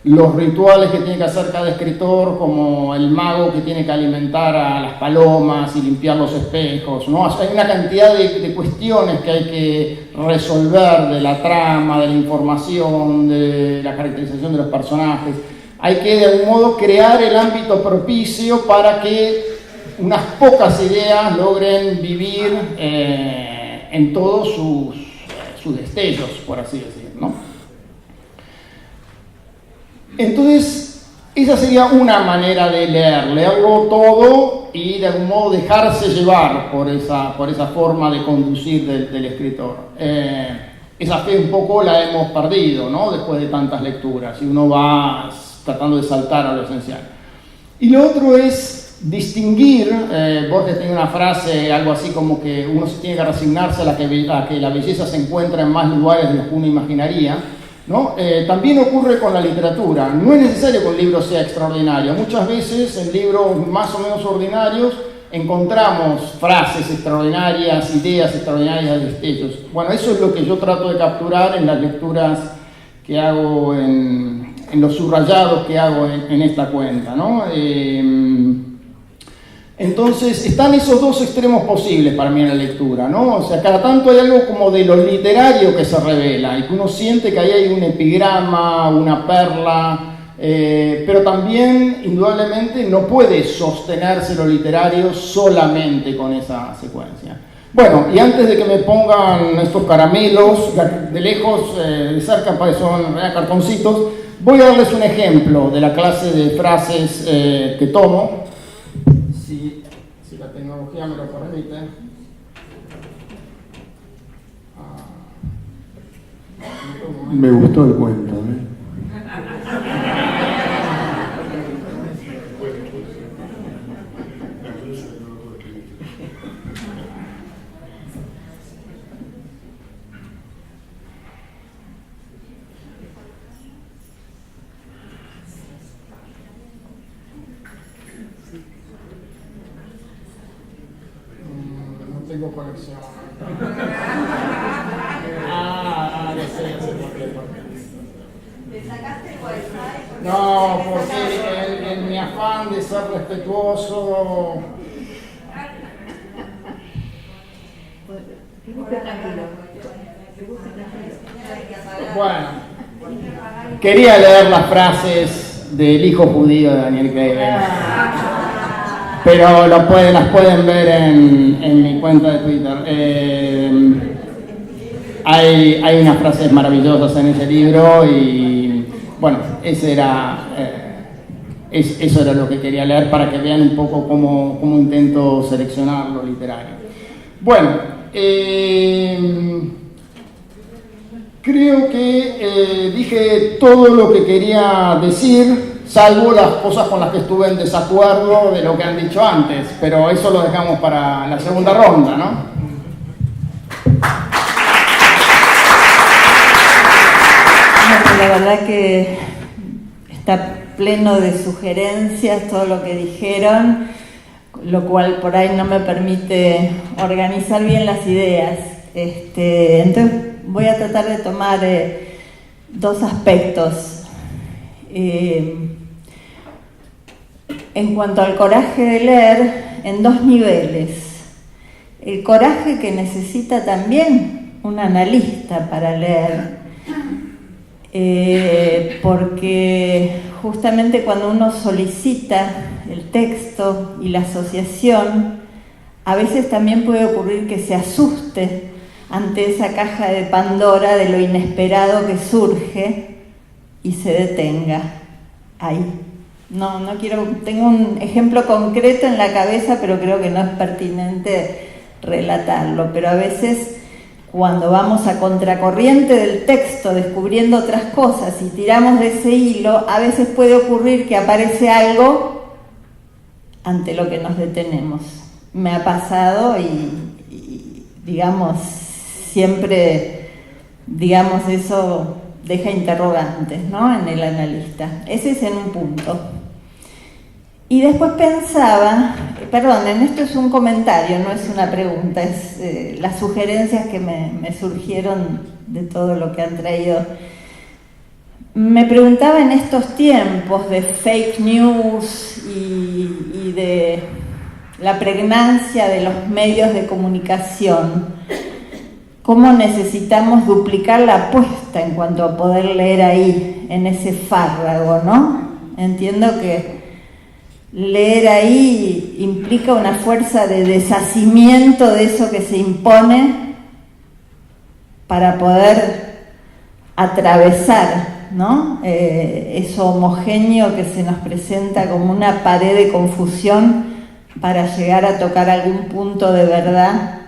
los rituales que tiene que hacer cada escritor, como el mago que tiene que alimentar a las palomas y limpiar los espejos, ¿no? Hay una cantidad de cuestiones que hay que resolver de la trama, de la información, de la caracterización de los personajes. Hay que de algún modo crear el ámbito propicio para que unas pocas ideas logren vivir en todos sus destellos, por así decir, ¿no? Entonces, esa sería una manera de leerlo todo y de algún modo dejarse llevar por esa forma de conducir del escritor. Esa fe un poco la hemos perdido, ¿no? Después de tantas lecturas, y uno va tratando de saltar a lo esencial. Y lo otro es distinguir, Borges tiene una frase, algo así como que uno se tiene que resignarse a que la belleza se encuentra en más lugares de los que uno imaginaría, ¿no? También ocurre con la literatura. No es necesario que un libro sea extraordinario. Muchas veces en libros más o menos ordinarios encontramos frases extraordinarias, ideas extraordinarias, destellos. Bueno, eso es lo que yo trato de capturar en las lecturas que hago, en los subrayados que hago en esta cuenta, ¿no? Entonces, están esos dos extremos posibles para mí en la lectura, ¿no? O sea, cada tanto hay algo como de lo literario que se revela y que uno siente que ahí hay un epigrama, una perla, pero también, indudablemente, no puede sostenerse lo literario solamente con esa secuencia. Bueno, y antes de que me pongan estos caramelos, de lejos, de cerca son cartoncitos, voy a darles un ejemplo de la clase de frases que tomo. Si la tecnología me lo permite. Me gustó el cuento, No tengo conexión. ¿Le sacaste el wifi? No, porque en mi afán de ser respetuoso. Bueno, quería leer las frases del hijo judío de Daniel Klein, pero las pueden ver en mi cuenta de Twitter. Hay unas frases maravillosas en ese libro y bueno, eso era lo que quería leer para que vean un poco cómo intento seleccionar lo literario. Bueno, creo que dije todo lo que quería decir, salvo las cosas con las que estuve en desacuerdo de lo que han dicho antes, pero eso lo dejamos para la segunda ronda, ¿no? La verdad que está pleno de sugerencias todo lo que dijeron, lo cual por ahí no me permite organizar bien las ideas. Entonces voy a tratar de tomar dos aspectos. En cuanto al coraje de leer, en dos niveles. El coraje que necesita también un analista para leer. Porque justamente cuando uno solicita el texto y la asociación, a veces también puede ocurrir que se asuste ante esa caja de Pandora de lo inesperado que surge y se detenga ahí. No quiero, tengo un ejemplo concreto en la cabeza, pero creo que no es pertinente relatarlo, pero a veces cuando vamos a contracorriente del texto, descubriendo otras cosas y tiramos de ese hilo, a veces puede ocurrir que aparece algo ante lo que nos detenemos. Me ha pasado y digamos, siempre, digamos, eso deja interrogantes, ¿no?, en el analista. Ese es en un punto. Y después pensaba, perdonen, esto es un comentario, no es una pregunta, es las sugerencias que me surgieron de todo lo que han traído. Me preguntaba en estos tiempos de fake news y de la pregnancia de los medios de comunicación, cómo necesitamos duplicar la apuesta en cuanto a poder leer ahí, en ese fárrago, ¿no? Entiendo que leer ahí implica una fuerza de deshacimiento de eso que se impone para poder atravesar, ¿no?, eso homogéneo que se nos presenta como una pared de confusión para llegar a tocar algún punto de verdad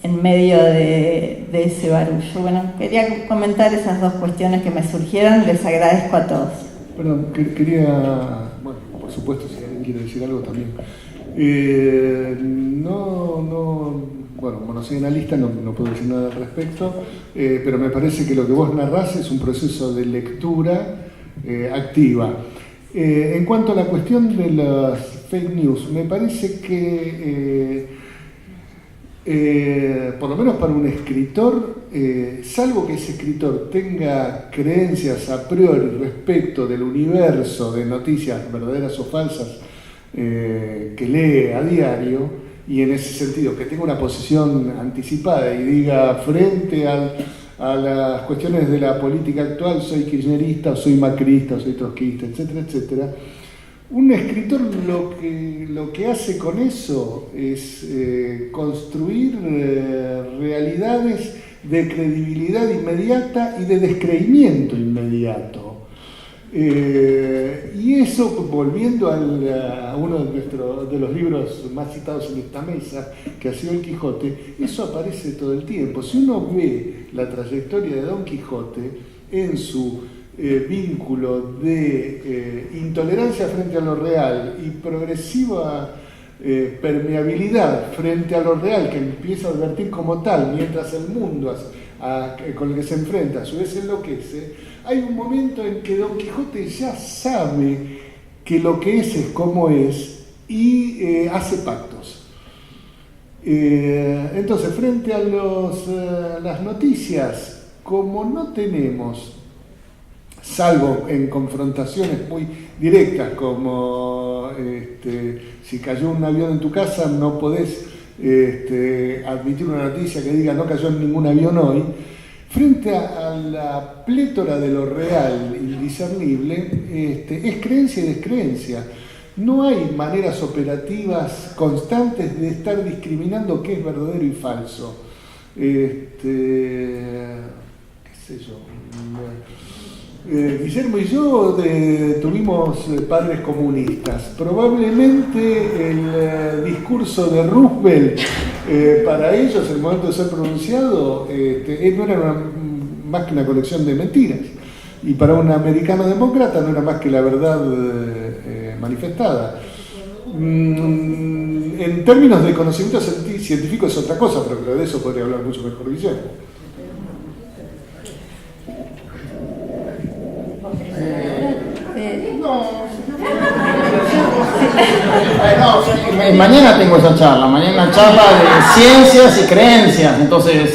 en medio de ese barullo. Bueno, quería comentar esas dos cuestiones que me surgieron, les agradezco a todos. Perdón, quería, bueno, por supuesto, si alguien quiere decir algo también. Bueno, como no soy analista no puedo decir nada al respecto, pero me parece que lo que vos narrás es un proceso de lectura activa. En cuanto a la cuestión de las fake news, me parece que, por lo menos para un escritor, salvo que ese escritor tenga creencias a priori respecto del universo de noticias verdaderas o falsas que lee a diario, y en ese sentido que tenga una posición anticipada y diga frente a las cuestiones de la política actual, soy kirchnerista, o soy macrista, o soy trotskista, etcétera, etcétera, un escritor lo que hace con eso es construir realidades de credibilidad inmediata y de descreimiento inmediato. Y eso, volviendo a uno de los libros más citados en esta mesa, que ha sido El Quijote, eso aparece todo el tiempo. Si uno ve la trayectoria de Don Quijote en su vínculo de intolerancia frente a lo real y progresiva permeabilidad frente a lo real, que empieza a advertir como tal, mientras el mundo con el que se enfrenta a su vez enloquece, hay un momento en que Don Quijote ya sabe que lo que es como es y hace pactos. Entonces, frente a las noticias, como no tenemos, salvo en confrontaciones muy directas, como si cayó un avión en tu casa, no podés admitir una noticia que diga no cayó ningún avión hoy. Frente a la plétora de lo real indiscernible, es creencia y descreencia. No hay maneras operativas constantes de estar discriminando qué es verdadero y falso. ¿Qué sé yo? Guillermo y yo tuvimos padres comunistas. Probablemente el discurso de Roosevelt, para ellos, el momento de ser pronunciado, no era más que una colección de mentiras. Y para un americano demócrata no era más que la verdad manifestada. En términos de conocimiento científico es otra cosa, pero de eso podría hablar mucho mejor Guillermo. Mañana tengo esa charla, mañana charla de ciencias y creencias, entonces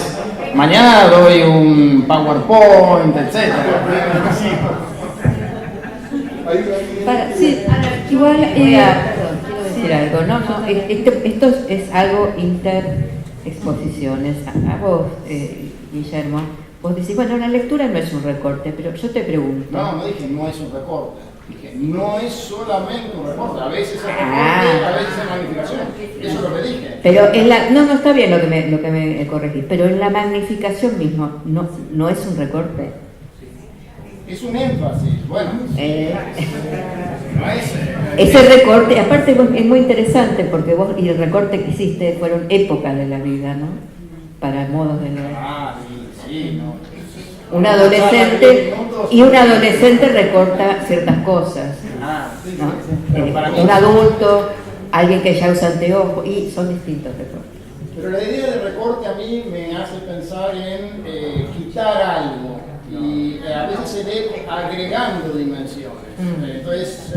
mañana doy un PowerPoint, etc. Igual quiero decir algo, ¿no? Esto es algo interexposiciones. A vos, Guillermo, vos decís, bueno, la lectura no es un recorte, pero yo te pregunto. No dije no es un recorte. Dije, no es solamente un recorte, a veces es recorte, a veces es magnificación. Eso es lo que dije. Pero no está bien lo que me corregís, pero en la magnificación mismo, ¿no es un recorte? Es un énfasis, bueno. Ese recorte, aparte es muy interesante porque vos y el recorte que hiciste fueron épocas de la vida, ¿no? Para modos de leer. Sí, no. Un adolescente recorta ciertas cosas, ¿no? Un adulto, alguien que ya usa anteojos, y son distintos recortes. Pero la idea de recorte a mí me hace pensar en quitar algo y a veces se ve agregando dimensiones. Entonces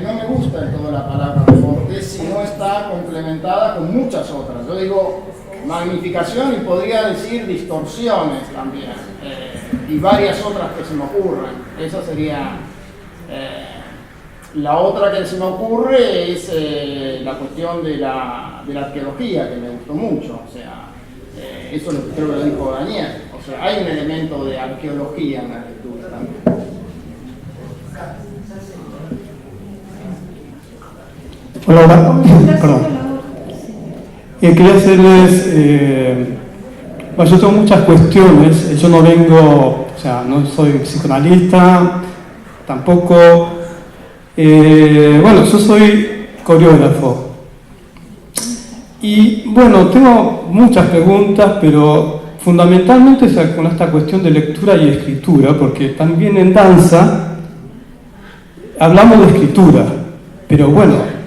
no me gusta en toda la palabra recorte si no está complementada con muchas otras. Yo digo magnificación y podría decir distorsiones también, y varias otras que se me ocurren. Esa sería la otra que se me ocurre, es la cuestión de la arqueología, que me gustó mucho. O sea, eso lo creo que lo dijo Daniel. O sea, hay un elemento de arqueología en la lectura también. Hola, perdón. Quería hacerles, bueno, yo tengo muchas cuestiones, yo no vengo, o sea, no soy psicoanalista, tampoco, bueno, yo soy coreógrafo. Y bueno, tengo muchas preguntas, pero fundamentalmente es con esta cuestión de lectura y escritura, porque también en danza hablamos de escritura, pero bueno,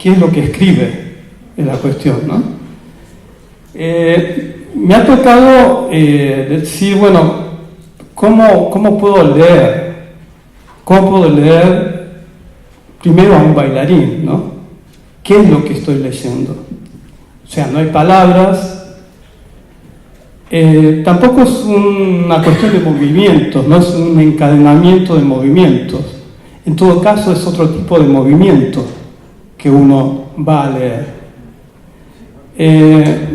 qué es lo que escribe, es la cuestión, ¿no? Me ha tocado decir, bueno, ¿cómo puedo leer? ¿Cómo puedo leer primero a un bailarín, ¿no? ¿Qué es lo que estoy leyendo? O sea, no hay palabras. Tampoco es una cuestión de movimientos, no es un encadenamiento de movimientos. En todo caso es otro tipo de movimiento que uno va a leer.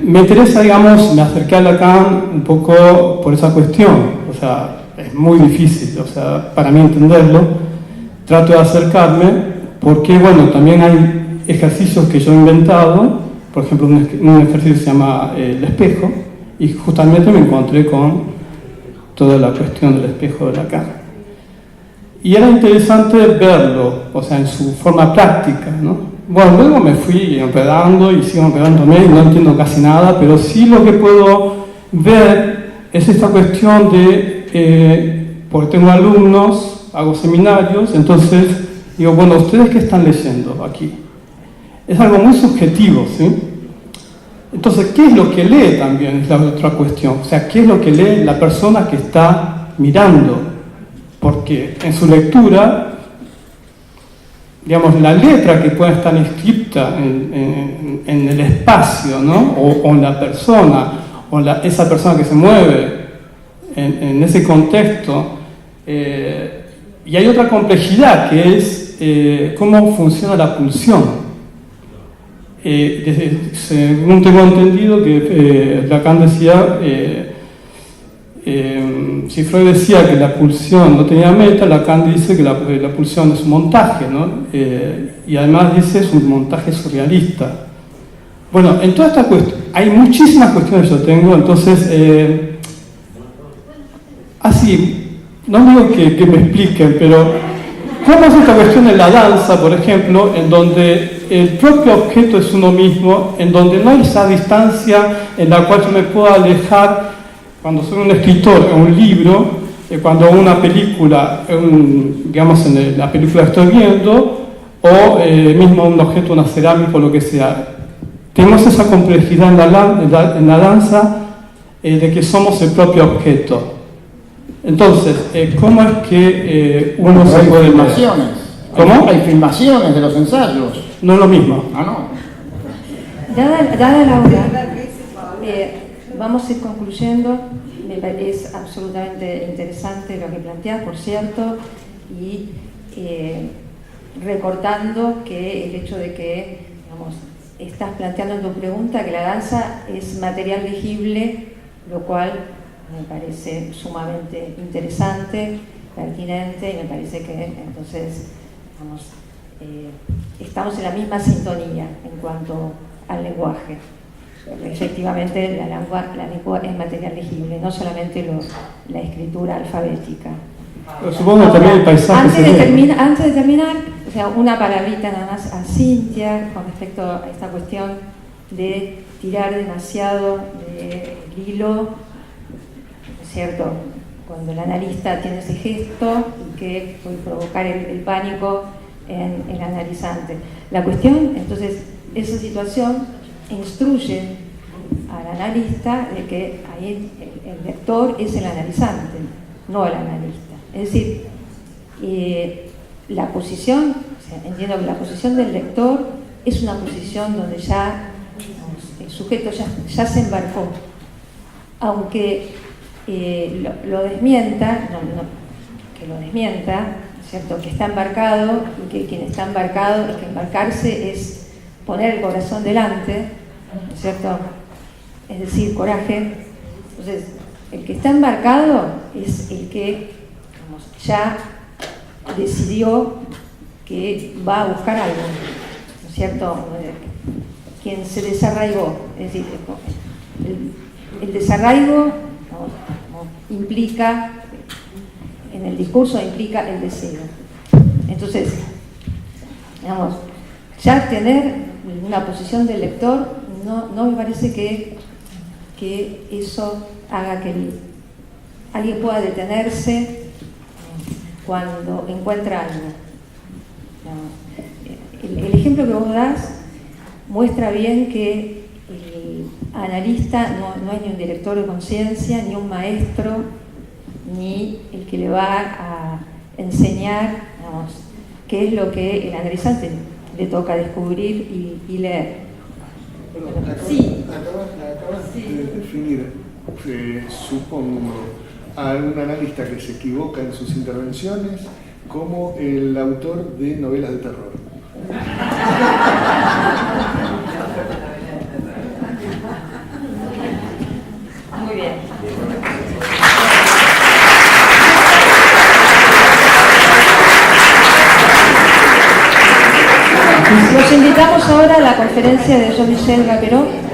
Me interesa, digamos, me acerqué a Lacan un poco por esa cuestión. O sea, es muy difícil, o sea, para mí entenderlo. Trato de acercarme porque, bueno, también hay ejercicios que yo he inventado. Por ejemplo, un ejercicio que se llama el espejo. Y justamente me encontré con toda la cuestión del espejo de Lacan. Y era interesante verlo, o sea, en su forma práctica, ¿no? Bueno, luego me fui empedando y sigo empedándome y no entiendo casi nada, pero sí lo que puedo ver es esta cuestión de, porque tengo alumnos, hago seminarios, entonces digo, bueno, ¿ustedes qué están leyendo aquí? Es algo muy subjetivo, ¿sí? Entonces, ¿qué es lo que lee también? Es la otra cuestión. O sea, ¿qué es lo que lee la persona que está mirando? Porque en su lectura, digamos, la letra que pueda estar inscrita en el espacio, ¿no? O en la persona, o esa persona que se mueve en ese contexto. Y hay otra complejidad que es cómo funciona la pulsión. Según tengo entendido que Lacan decía, si Freud decía que la pulsión no tenía meta, Lacan dice que la pulsión es un montaje, ¿no? Y además dice es un montaje surrealista. Bueno, en toda esta cuestión, hay muchísimas cuestiones que yo tengo, entonces, así, no digo que me expliquen, pero ¿cómo es esta cuestión en la danza, por ejemplo, en donde el propio objeto es uno mismo, en donde no hay esa distancia en la cual yo me puedo alejar cuando soy un escritor en un libro, cuando una película, digamos en la película que estoy viendo, o mismo un objeto, una cerámica o lo que sea. Tenemos esa complejidad en la danza de que somos el propio objeto. Entonces, ¿cómo es que uno se puede... Hay filmaciones. ¿Cómo? Hay filmaciones de los ensayos. No es lo mismo. Ah, no. Dada la hora, vamos a ir concluyendo. Me parece absolutamente interesante lo que planteas, por cierto, y recortando que el hecho de que, digamos, estás planteando en tu pregunta que la danza es material legible, lo cual me parece sumamente interesante, pertinente, y me parece que entonces, digamos, estamos en la misma sintonía en cuanto al lenguaje. Efectivamente, la lengua es material legible, no solamente la escritura alfabética. Pero supongo que también el paisaje. Antes de terminar, o sea, una palabrita nada más a Cintia con respecto a esta cuestión de tirar demasiado del hilo, ¿cierto? Cuando el analista tiene ese gesto y que puede provocar el pánico en el analizante. La cuestión, entonces, esa situación instruye al analista de que ahí el lector es el analizante, no el analista. Es decir, la posición, o sea, entiendo que la posición del lector es una posición donde ya el sujeto ya se embarcó, aunque lo desmienta, que lo desmienta, ¿cierto? Que está embarcado y que quien está embarcado, es que embarcarse es poner el corazón delante, ¿cierto? Es decir, coraje. Entonces, el que está embarcado es el que, digamos, ya decidió que va a buscar algo, ¿no es cierto? Quien se desarraigó, es decir, el desarraigo, ¿no? Implica, en el discurso implica el deseo. Entonces, digamos, ya tener una posición del lector no me parece que eso haga que alguien pueda detenerse cuando encuentra algo. El ejemplo que vos das muestra bien que el analista no es ni un director de conciencia, ni un maestro, ni el que le va a enseñar, digamos, qué es lo que el analizante le toca descubrir y leer. Sí. Acabas de definir, supongo, a un analista que se equivoca en sus intervenciones como el autor de novelas de terror. Muy bien. Los invitamos ahora a la conferencia de Jean-Michel Gaperot.